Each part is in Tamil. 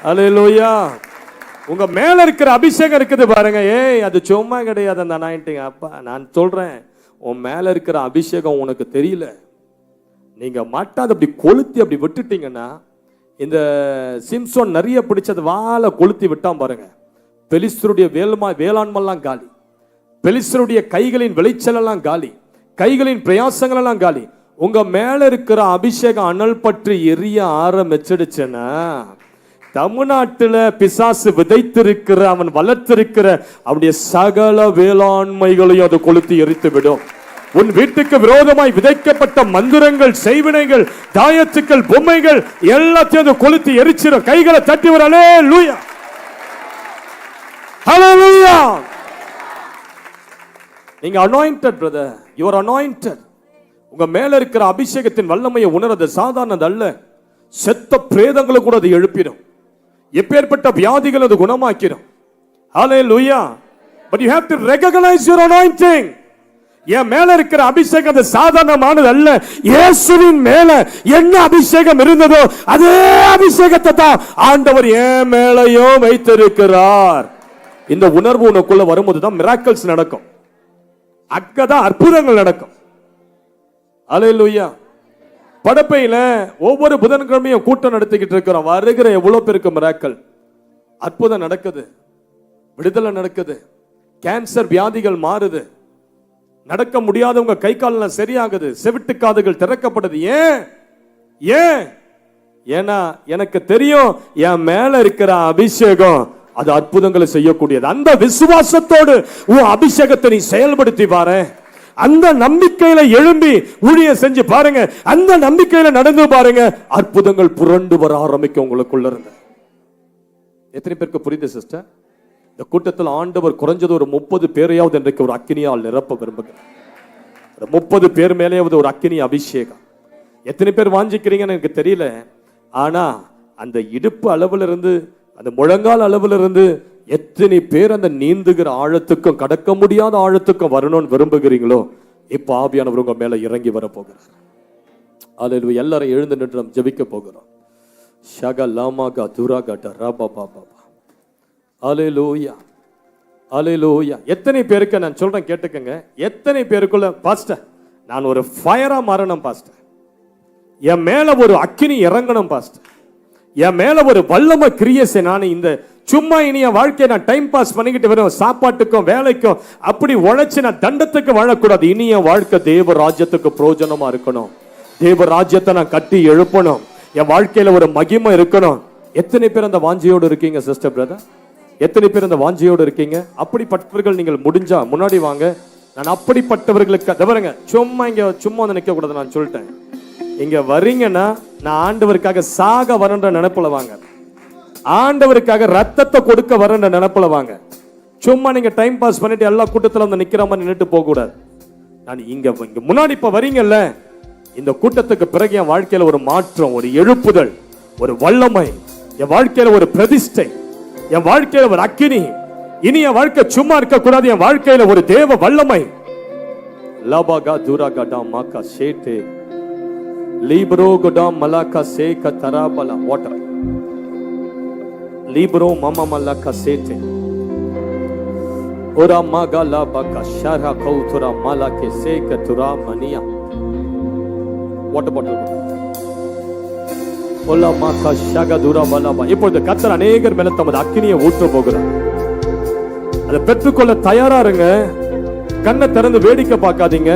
அல்லேலூயா. உங்க மேல இருக்கிற அபிஷேகம் இருக்குது பாருங்க. அது சும்மா கிடையாது அந்த அனாயிண்டிங். அப்பா நான் சொல்றேன், உன் மேல இருக்கிற அபிஷேகம் உனக்கு தெரியல. நீங்க மாட்டாத அப்படி கொளுத்தி அப்படி விட்டுட்டீங்கன்னா, இந்த சிம்சோன் நிறைய பிடிச்சது வாழை கொளுத்தி விட்டான் பாருங்க. பெலிஸ்தருடைய வேளாண்மெல்லாம் காலி, பெலிஸ்தருடைய கைகளின் விளைச்சல் எல்லாம் காலி, கைகளின் பிரயாசங்கள் எல்லாம் காலி. உங்க மேல இருக்கிற அபிஷேகம் அனல் பற்றி எரிய ஆரம்பிச்சிடுச்சுன்னா, தமிழ்நாட்டில் பிசாசு விதைத்திருக்கிற, அவன் வளர்த்திருக்கிற அவனுடைய சகல வேளாண்மைகளையும் அது கொளுத்தி எரித்து விடும். உன் வீட்டுக்கு விரோதமாய் விதைக்கப்பட்ட மந்திரங்கள், செய்வினைகள், தாயத்துக்கள், பொம்மைகள் எல்லாத்தையும் அது கொளுத்தி எரிச்சிடும். கைகளை தட்டி வர அல்லேலூயா, அல்லேலூயா. நீங்க anointed brother, you are anointed. உங்க மேல இருக்கிற அபிஷேகத்தின் வல்லமையை உணர்றது சாதாரணது அல்ல. செத்த பிரேதங்களை கூட அது எழுப்பிடும். எப்பேற்பட்ட வியாதிகள் அது குணமாக்கிடும். ஹல்லேலூயா. But you have to recognize your anointing. என் மேல இருக்கிற அபிஷேகம் அது சாதாரணமானது அல்ல. இயேசுவின் மேல என்ன அபிஷேகம் இருந்ததோ அதே அபிஷேகத்தை தான் ஆண்டவர் என் மேலையும் வைத்திருக்கிறார். இந்த உணர்வு உனக்குள்ள வரும்போது தான் மிராக்கிள்ஸ் நடக்கும். அங்கதான் அற்புதங்கள் நடக்கும். அல்லேலூயா. படப்பையில ஒவ்வொரு புதன்கிழமையும் கூட்டம் நடத்திக்கிட்டு இருக்கிறோம். வருகிற எவ்வளவு பேருக்கு மிராக்கிள், அற்புதம் நடக்குது, விடுதலை நடக்குது, கேன்சர் வியாதிகள் மாறுது, நடக்க முடியாதவங்க கை காலெல்லாம் சரியாகுது, செவிட்டு காதுகள் திறக்கப்படுது. ஏன்? ஏன்னா எனக்கு தெரியும் என் மேல இருக்கிற அபிஷேகம் அது அற்புதங்களை செய்யக்கூடியது. அந்த விசுவாசத்தோடு உன் அபிஷேகத்தை நீ செயல்படுத்தி பாரு. அந்த நம்பிக்கையில எழும்பி ஊழியம் செஞ்சு பாருங்க. அந்த நம்பிக்கையில நடந்து பாருங்க. அற்புதங்கள் புரண்டு வர ஆரம்பிக்கும் உங்களுக்குள்ள இருந்து. எத்தனை பேருக்கு புரியுது சிஸ்டர்? இந்த கூட்டத்தில் ஆண்டவர் குறைஞ்சது ஒரு 30 பேரையாவது இன்றைக்கு ஒரு அக்கினியால் நிரப்ப விரும்புகிறார். 30 பேர் மேலேயாவது ஒரு அக்கினி அபிஷேகம். எத்தனை பேர் வாஞ்சிக்கிறீங்கன்னு எனக்கு தெரியல. ஆனா அந்த இடுப்பு அளவுல இருந்து, அந்த முழங்கால் அளவுல இருந்து எத்தனை பேர் அந்த நீந்துகிற ஆழத்துக்கும் கடக்க முடியாத ஆழத்துக்கும் வரணும்னு விரும்புகிறீங்களோ, இப்ப ஆவியானவர் உங்க மேல இறங்கி வர போகிறார். அல்லேலூயா. எல்லாரும் எழுந்து நின்று நாம் ஜெபிக்க போகிறோம். ஷகலாமாகா துராகட ரபாபாபா. அல்லேலூயா, அல்லேலூயா. எத்தனை பேருக்கு நான் சொல்றேன் கேட்டுக்கங்க. எத்தனை பேருக்குள்ள பாஸ்டர் நான் ஒரு ஃபயரா மாறணும் பாஸ்டர், என் மேல ஒரு அக்கினி இறங்கணும் பாஸ்டர், என் மேல ஒரு வல்லமை கிரியேஷன், நான் இந்த சும்மா இனிய வாழ்க்கையை நான் டைம் பாஸ் பண்ணிக்கிட்டு வரும், சாப்பாட்டுக்கும் வேலைக்கும் அப்படி உழைச்சு நான் தண்டத்துக்கு வாழக்கூடாது. இனிய வாழ்க்கை தேவ ராஜ்யத்துக்கு பிரயோஜனமா இருக்கணும். தேவ ராஜ்யத்தை நான் கட்டி எழுப்பணும். என் வாழ்க்கையில ஒரு மகிமை இருக்கணும். எத்தனை பேர் அந்த வாஞ்சியோடு இருக்கீங்க சிஸ்டர் பிரதர்? எத்தனை பேர் அந்த வாஞ்சியோடு இருக்கீங்க? அப்படிப்பட்டவர்கள் நீங்கள் முடிஞ்சா முன்னாடி வாங்க. நான் அப்படிப்பட்டவர்களுக்கு தவறுங்க. சும்மா வந்து நிக்க கூடாது. நான் சொல்லிட்டேன், இங்க வரீங்கன்னா நான் ஆண்டவருக்காக சாக வரன்ற நினைப்புல வாங்க. ஆண்டவருக்காக ரத்தத்தை கொடுக்க வரன்ற நினைப்புல வாங்க. சும்மா நீங்க டைம் பாஸ் பண்ணிட்டு எல்லா கூட்டத்துல வந்து நிக்கிற மாதிரி நின்னுட்டு போக கூடாது. நான் இங்க முன்னாடி இப்ப வரீங்கல்ல, இந்த கூட்டத்துக்கு பிறகு என் வாழ்க்கையில ஒரு மாற்றம், ஒரு எழுப்புதல், ஒரு வல்லமை, என் வாழ்க்கையில ஒரு பிரதிஷ்டை, என் வாழ்க்கையில ஒரு அக்கினி. இனி என் வாழ்க்கை சும்மா இருக்க கூடாது. என் வாழ்க்கையில ஒரு தேவ வல்லமை. லபாகா துராகடா மாகா ஷேட்டே லிப்ரோ கோடா மலாகா சேக தராபலா வாட்டர் லிப்ரோ மாமா மலாகா சேட்டே ஓரா மாகா லாபாகா ஷரா கௌதுரா மலாகே சேக துரா மனியா வாட்டர் பாட்டில். ஓலா மாகா ஷகா துரா பலாபா. இப்பொழுது கர்த்தர் அநேகர் மேல தமது அக்கினியை ஊற்ற போகிறார். அதை பெற்றுக்கொள்ள தயாரா இருங்க. கண்ணை திறந்து வேடிக்கை பார்க்காதீங்க.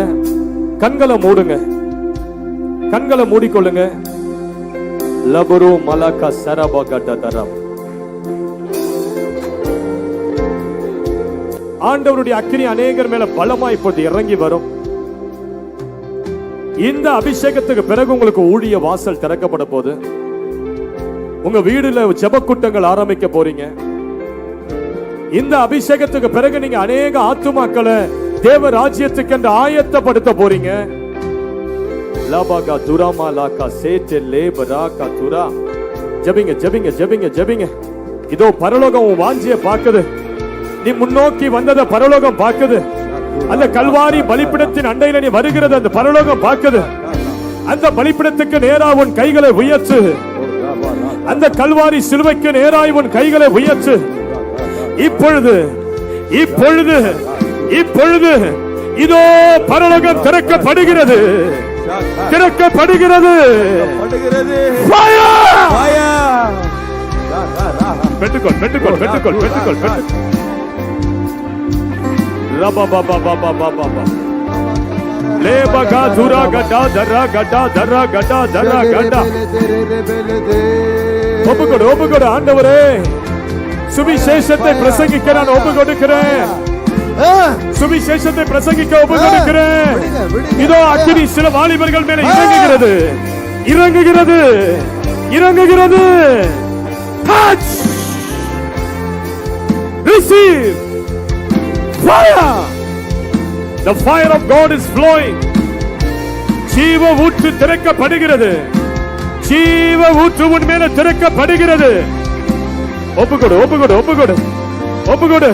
கண்களை மூடுங்க, கண்களை மூடிக்கொள்ளுங்க. லபரு மலகா சரபகட தரம். ஆண்டவருடைய அக்கினி அநேகர் மேல பலமா இப்போது இறங்கி வரும். இந்த அபிஷேகத்துக்கு பிறகு உங்களுக்கு ஊழிய வாசல் திறக்கப்பட போது. உங்க வீடுல ஜெப கூட்டங்கள் ஆரம்பிக்க போறீங்க. இந்த அபிஷேகத்துக்கு பிறகு நீங்க அநேக ஆத்துமாக்களை தேவ ராஜ்யத்துக்கு என்று ஆயத்தப்படுத்த போறீங்க. லபாகா துராமா லாகா சேட்டே லேபராகா துரா. ஜெபிங்க ஜெபிங்க ஜெபிங்க ஜெபிங்க. இதோ பரலோகம் உன் வாஞ்சியை பார்க்குது. நீ முன்னோக்கி வந்தத பரலோகம் பார்க்குது. அந்த கல்வாரி பலிபீடத்தின் அண்டையில நீ வருகிறது அந்த பரலோகம் பார்க்குது. அந்த பலிபீடத்துக்கு நேரா உன் கைகளை உயர்த்து. அந்த கல்வாரி சிலுவைக்கு நேராய் உன் கைகளை உயர்த்து. இப்பொழுது இப்பொழுது இப்பொழுது இதோ பரலோகம் திறக்கப்படுகிறது, திறக்கப்படுகிறது. பெற்றுக்கொள் பெற்றுக்கொள் பெற்றுக்கொள் பெற்றுக்கொள். ரபா பாபா பாபா பாபா பாபா லேபகா துரா கடா தரா கடா தரா கடா தரா கடா. ஒப்புக்கொடு ஒப்புக்கொடு. ஆண்டவரே, சுவிசேஷத்தை பிரசங்கிக்க நான் ஒப்பு கொடுக்கிறேன். சுவிசேஷத்தை பிரசங்கிக்க ஒப்பு கொடுக்கிறேன். இதோ அக்கினி சில வாலிபர்கள் மேல இறங்குகிறது, இறங்குகிறது, இறங்குகிறது. Touch, receive fire. The fire of God is flowing. ஜீவ ஊற்று திறக்கப்படுகிறது, ஜீவ ஊற்று உன் மேல திறக்கப்படுகிறது. ஒப்புக்கொடு ஒப்புக்கொடு ஒப்புக்கொடு ஒப்புக்கொடு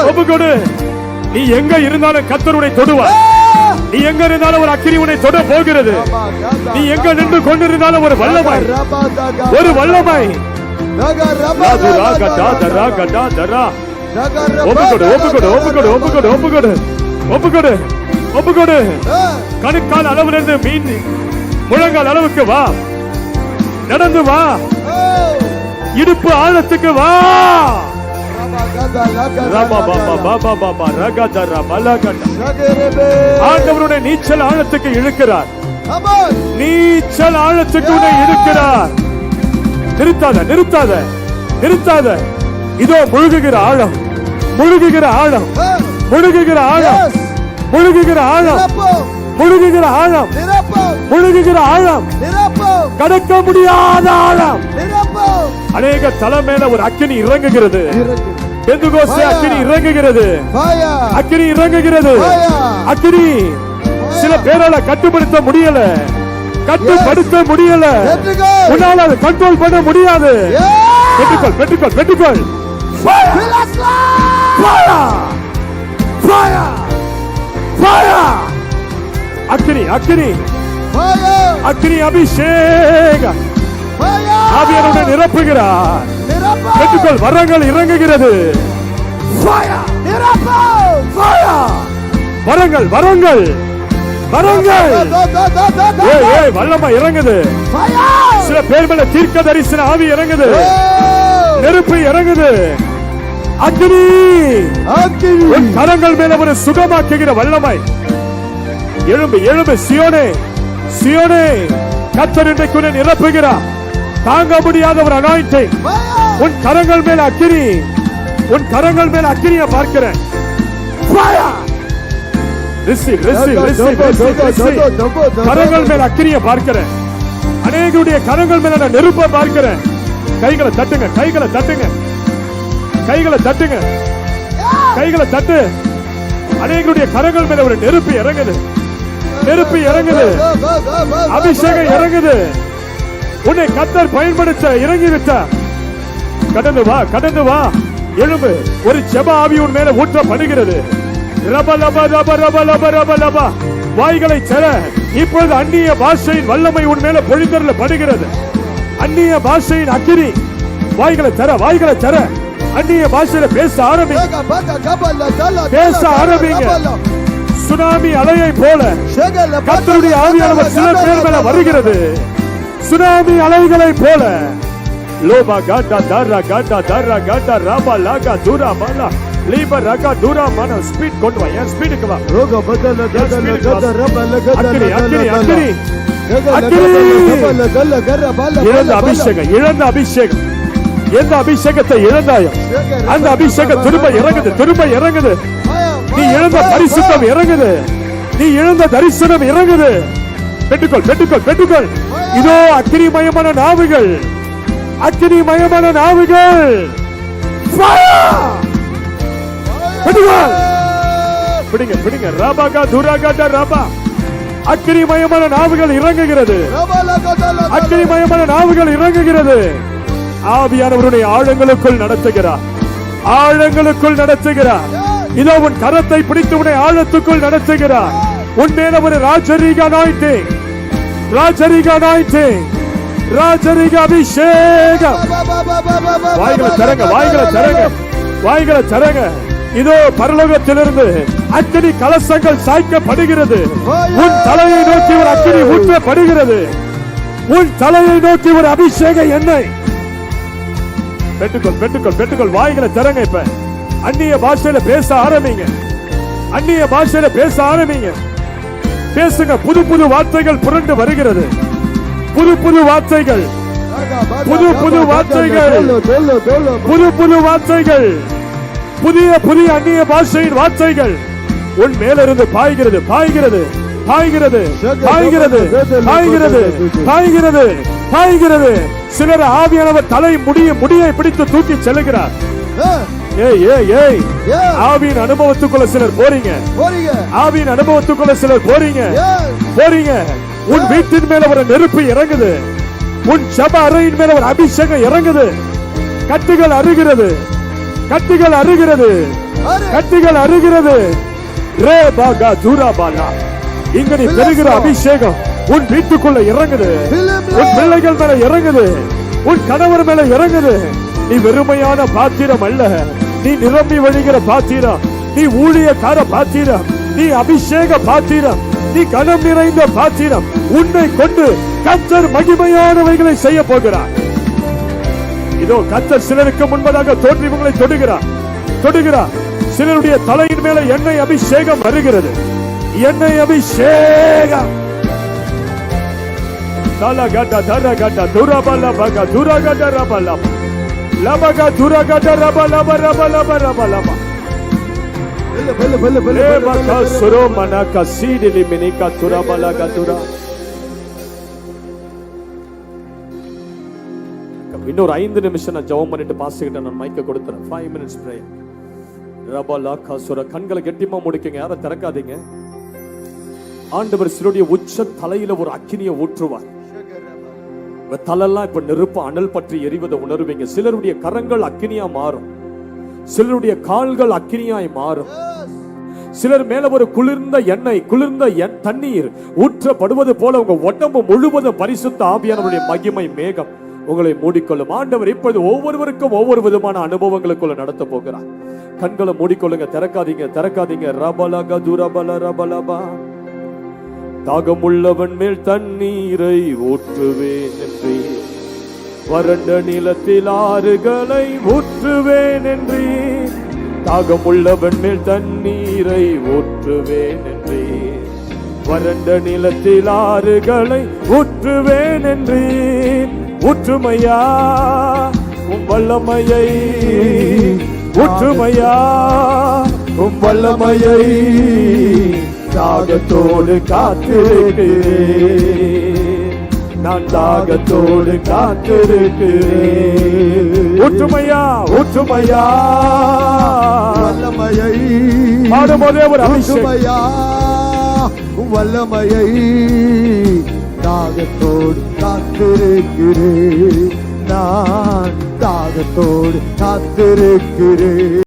ஒப்புக்கொடு. நீ எங்க இருந்தாலும் கர்த்தர் உன்னை தொடுவார். நீ எங்க இருந்தாலும் ஒரு அக்கினி உன்னை தொட போகிறது. நீ எங்க நின்று கொண்டிருந்தாலும் ஒரு வல்லமை, ஒரு வல்லமை. ஒப்புக்கொடு ஒப்புக்கொடு ஒப்புக்கொடு ஒப்புக்கொடு ஒப்புக்கொடு ஒப்புக்கொடு ஒப்புக்கொடு. கணுக்கால் அளவுல இருந்து மீன் முழங்கால் அளவுக்கு வா, நடந்து வா, இடுப்பு ஆழத்துக்கு வா. ஆண்டவருடைய நீச்சல் ஆழத்துக்கு இழுக்கிறார், நீச்சல் ஆழத்துக்கு உன்னை இழுக்கிறார். நிறுத்தாத நிறுத்தாத நிறுத்தாத. இதோ முழுகுகிற ஆழம், முழுகுகிற ஆழம், முழுகுகிற ஆழம், முழுகுகிற ஆழம், முழுகுகிற ஆழம், முழுகுகிற ஆழம், கடக்க முடியாத ஆழம். அநேக தலை மேல ஒரு அக்கினி இறங்குகிறது. பெந்தெகோஸ்தே அக்கினி இறங்குகிறது, அக்கினி இறங்குகிறது. அக்கினி சில பேரால கட்டுப்படுத்த முடியல, கட்டுப்படுத்த முடியல. உன்னால அதை கண்ட்ரோல் பண்ண முடியாது. பெற்றுக்கொள் பெற்றுக்கொள் பெற்றுக்கொள். அக்கினி அக்கினி அக்கினி அபிஷேகம். ஆவியானவரை நிரப்புகிறார். பெற்றுக்கொள். வரங்கள் இறங்குகிறது. வரங்கள் வரங்கள் வரங்கள். வல்லமை இறங்குது. சில பேர் மேல தீர்க்க தரிசன ஆவி இறங்குது, நெருப்பு இறங்குது. அக்கினி உன் கரங்கள் மேல ஒரு சுகமாக்குகிற வல்லமை. எழும்பு எழும்பு சியோனே, சியோனே. கர்த்தர் இன்றைக்கு உன்னை நிரப்புகிறார். தாங்க முடியாத ஒரு அனாயிண்டிங். உன் கரங்கள் மேல அக்கினி, உன் கரங்கள் மேல அக்கினியை பார்க்கிறேன். கரங்கள் மேல அக்கினியை பார்க்கிறேன். அநேகருடைய கரங்கள் மேல நான் நெருப்பை பார்க்கிறேன். கைகளை தட்டுங்க, கைகளை தட்டுங்க, கைகளை தட்டுங்க, கைகளை தட்டு. அநேகருடைய கரங்கள் மேல ஒரு நெருப்பு இறங்குது, நெருப்பு இறங்குது, அபிஷேகம் இறங்குது. உன்னை கர்த்தர் பயன்படுத்த இறங்கி விட்டார். கடந்து வா, கடந்து வா, எழும்பு. ஒரு ஜெப ஆவி உன் மேல ஊற்றப்படுகிறது. ரப லப ரப ரப லப ரப லப. வாய்களை செல. இப்பொழுது அந்நிய பாஷையின் வல்லமை உன் மேல பொழிந்தருளப்படுகிறது. அந்நிய பாஷையின் அக்கினி. வாய்களை தர, வாய்களை தர. அந்நிய பாஷையில பேச ஆரம்பிங்க, பேச ஆரம்பிங்க. சுனாமி அலையை போல கர்த்தருடைய ஆவியானவர் சில பேர் மேல வருகிறது. சுனாமி அலைகளை போல. லோபா காட்டா தாரா காட்டா தாரா காட்டா ராபா லாகா தூரா மாலா லீபா ராகா தூரா மானா. ஸ்பீட் கொண்டு வா, ஏன் ஸ்பீடுக்கு வா. ரோக பதல கதல கத ரபல கத அக்கினி அக்கினி அக்கினி அக்கினி. இழந்த அபிஷேகம், இழந்த அபிஷேகம். எந்த அபிஷேகத்தை இழந்தாயோ அந்த அபிஷேகம் திரும்ப இறங்குது, திரும்ப இறங்குது. நீ இழந்த பரிசுத்தம் இறங்குது, நீ இழந்த தரிசனம் இறங்குது. பெற்றுக்கொள் பெற்றுக்கொள் பெற்றுக்கொள். இதோ அக்கினிமயமான நாவுகள், அக்கினிமயமான நாவுகள். பிடிங்க பிடிங்க. ராபாகா துராகாட்டா ராபா. அக்கினிமயமான நாவுகள் இறங்குகிறது, அக்கினிமயமான நாவுகள் இறங்குகிறது. ஆவியானவருடைய ஆழங்களுக்குள் நடத்துகிறார், ஆழங்களுக்குள் நடத்துகிறார். இதோ உன் கரத்தை பிடித்து உன்னை ஆழத்துக்குள் நடத்துகிறார். உன் மேல ஒரு ராஜரீக அனாயிண்டிங், ராஜரீக அனாயிண்டிங். ராஜரிக அபிஷேகம். வாய்களை தரங்க, வாய்களை தரங்க, வாய்களை தரங்க. இதோ பரலோகத்திலிருந்து அக்கினி கலசங்கள் சாய்க்கப்படுகிறது. உன் தலையை நோக்கி ஒரு அக்கினி ஊற்றப்படுகிறது. உன் தலையை நோக்கி ஒரு அபிஷேக எண்ணெய். பெற்றுக்கொள், பெற்றுக்கொள், பெற்றுக்கொள். வாய்களை தரங்க. இப்ப அந்நிய பாஷையில பேச ஆரம்பிங்க. அந்நிய பாஷையில பேச ஆரம்பிங்க. பேசுங்க. புது புது வார்த்தைகள் புரண்டு வருகிறது. புது புது வார்த்தைகள், புது புது வார்த்தைகள், புது புது வார்த்தைகள், புதிய புதிய அந்நிய பாஷையின் வார்த்தைகள் உன் மேலிருந்து பாய்கிறது, பாய்கிறது, பாய்கிறது, பாய்கிறது, பாய்கிறது, பாய்கிறது, பாய்கிறது. சிலர் ஆவியானவர் தலை முடியை பிடித்து தூக்கி செல்லுகிறார். ஏய் ஏய் ஏய், ஆவியின் அனுபவத்துக்குள்ள சிலர் போறீங்க. ஆவியின் அனுபவத்துக்குள்ள சிலர் போறீங்க, போறீங்க. உன் வீட்டின் மேல ஒரு நெருப்பு இறங்குது. உன் ஜப அறையின் மேல ஒரு அபிஷேகம் இறங்குது. கட்டுகள் அறுகிறது, கட்டுகள் அறுகிறது, கட்டுகள் அறுகிறது. ரே பாகா தூரா பாலா. இங்க நீ பெறுகிற அபிஷேகம் உன் வீட்டுக்குள்ள இறங்குது. உன் பிள்ளைகள் மேல இறங்குது. உன் கணவர் மேல இறங்குது. நீ வெறுமையான பாத்திரம் அல்ல. நீ நிரம்பி வழிகிற பாத்திரம். நீ ஊழியக்கார பாத்திரம். நீ அபிஷேக பாத்திரம். நீ கனம் நிறைந்த பாத்திரம். உன்னை கொண்டு கர்த்தர் மகிமையானவைகளை செய்ய போகிறார். இதோ கர்த்தர் சிலருக்கு முன்பதாக தோன்றி உங்களை தொடுகிறார், தொடுகிறார். சிலருடைய தலையின் மேல எண்ணெய் அபிஷேகம் வருகிறது. எண்ணெய் அபிஷேகம். தலகட தரகட துரபல பக துரகட ரபல லபக துரகட ரபல ரபல ரபல. இன்னொரு 5 நிமிஷம் நான் ஜெபம் பண்ணிட்டு பாஸ்டர்கிட்ட நான் மைக்க கொடுத்துறேன். 5 minutes prayer. கண்களை கெட்டிமா முடிக்கங்க, யாரை திறக்காதீங்க. ஆண்டவர் சிலருடைய உச்ச தலையில ஒரு அக்கினியை ஊற்றுவார். தலையெல்லாம் இப்ப நெருப்பு அனல் பற்றி எரிவதை உணர்வீங்க. சிலருடைய கரங்கள் அக்கினியா மாறும். சிலருடைய கால்கள் அக்கினியாய் மாறும். சிலர் மேல ஒரு குளிர்ந்த எண்ணெய், குளிர்ந்த தண்ணீர் ஊற்றப்படுவது போல உங்க உடம்பு முழுவதும் பரிசுத்த ஆவியானவருடைய மகிமை மேகம் உங்களை மூடிக்கொள்ளும். ஆண்டவர் இப்போது ஒவ்வொருவருக்கும் ஒவ்வொரு விதமான அனுபவங்களுக்குள்ள நடத்த போகிறார். கண்களை மூடிக்கொள்ளுங்க, திறக்காதீங்க, திறக்காதீங்க. ரபலக துரபல ரபலபா. தாகமுள்ளவன் மேல் தண்ணீரை ஊற்றுவேன் என்றே, வறண்ட நிலத்தில் ஆறுகளை ஊற்றுவேன் என்றே. தாகமுள்ளவன் மேல் தண்ணீரை ஊற்றுவேன் என்றே, வறண்ட நிலத்தில் ஆறுகளை ஊற்றுவேன் என்றே. ஊற்றுமையா உம் வல்லமையை, ஊற்றுமையா உம் வல்லமையை. தாகத்தோடு காத்திருக்கிறேன், நான் தாகத்தோடு காத்திருக்கிறேன். ஊற்றுமையா, ஊற்றுமையா வல்லமையை. பாடும்போதே ஒரு ஊற்றுமையா வல்லமையை. தாகத்தோடு காத்திருக்கிறேன், நான் தாகத்தோடு காத்திருக்கிறேன்.